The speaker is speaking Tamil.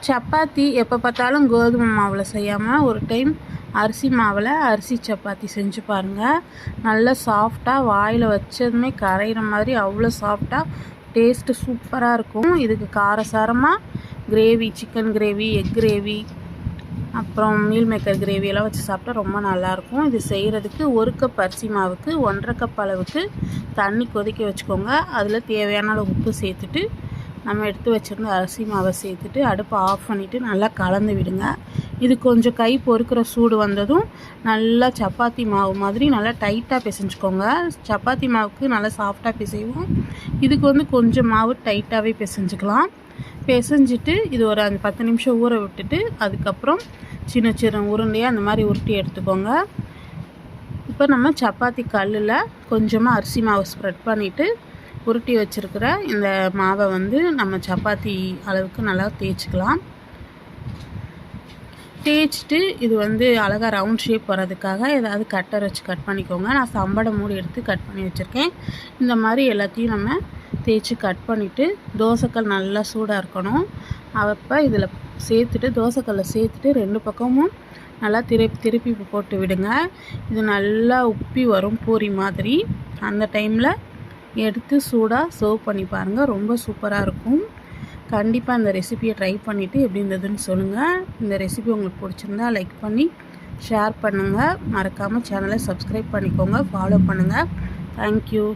சப்பாத்தி எப்போ பார்த்தாலும் கோதுமை மாவில் செய்யாமல் ஒரு டைம் அரிசி மாவில் அரிசி சப்பாத்தி செஞ்சு பாருங்கள். நல்லா சாஃப்டாக வாயில் வச்சதுமே கரைகிற மாதிரி அவ்வளோ சாஃப்டாக டேஸ்ட்டு சூப்பராக இருக்கும். இதுக்கு காரசாரமாக gravy, chicken gravy, egg gravy, அப்புறம் மீல் மேக்கர் கிரேவியெல்லாம் வச்சு சாப்பிட்டா ரொம்ப நல்லாயிருக்கும். இது செய்கிறதுக்கு 1 கப் அரிசி மாவுக்கு 1.5 கப் அளவுக்கு தண்ணி கொதிக்க வச்சுக்கோங்க. அதில் தேவையான அளவு உப்பு சேர்த்துட்டு நம்ம எடுத்து வச்சுருந்த அரிசி மாவை சேர்த்துட்டு அடுப்பை ஆஃப் பண்ணிவிட்டு நல்லா கலந்து விடுங்க. இது கொஞ்சம் கை பொறுக்கிற சூடு வந்ததும் நல்லா சப்பாத்தி மாவு மாதிரி நல்லா டைட்டாக பிசைஞ்சுக்கோங்க. சப்பாத்தி மாவுக்கு நல்லா சாஃப்டாக பிசைவோம். இதுக்கு கொஞ்சம் மாவு டைட்டாகவே பிசைஞ்சுக்கலாம். பிசைஞ்சிட்டு இது ஒரு 10 நிமிஷம் ஊற விட்டுட்டு அதுக்கப்புறம் சின்ன சின்ன உருண்டையாக அந்த மாதிரி உருட்டி எடுத்துக்கோங்க. இப்போ நம்ம சப்பாத்தி கல்லில் கொஞ்சமாக அரிசி மாவு ஸ்ப்ரெட் பண்ணிவிட்டு உருட்டி வச்சுருக்கிற இந்த மாவை நம்ம சப்பாத்தி அளவுக்கு நல்லா தேய்ச்சிக்கலாம். தேய்ச்சிட்டு இது அழகாக ரவுண்ட் ஷேப் வர்றதுக்காக ஏதாவது கட்டர் வச்சு கட் பண்ணிக்கோங்க. நான் சம்படை மூடி எடுத்து கட் பண்ணி வச்சுருக்கேன். இந்த மாதிரி எல்லாத்தையும் நம்ம தேய்ச்சி கட் பண்ணிவிட்டு தோசைக்கல் நல்லா சூடாக இருக்கணும். அப்போ இதில் சேர்த்துட்டு தோசைக்கல்லில் சேர்த்துட்டு 2 பக்கமும் நல்லா திருப்பி போட்டு விடுங்க. இது நல்லா உப்பி வரும் பூரி மாதிரி. அந்த டைமில் எடுத்து சூடாக சர்வ் பண்ணி பாருங்கள். ரொம்ப சூப்பராக இருக்கும். கண்டிப்பாக இந்த ரெசிபியை ட்ரை பண்ணிவிட்டு எப்படி இருந்ததுன்னு சொல்லுங்கள். இந்த ரெசிபி உங்களுக்கு பிடிச்சிருந்தா லைக் பண்ணி ஷேர் பண்ணுங்கள். மறக்காமல் சேனலை சப்ஸ்கிரைப் பண்ணிக்கோங்க, ஃபாலோ பண்ணுங்கள். தேங்க்யூ.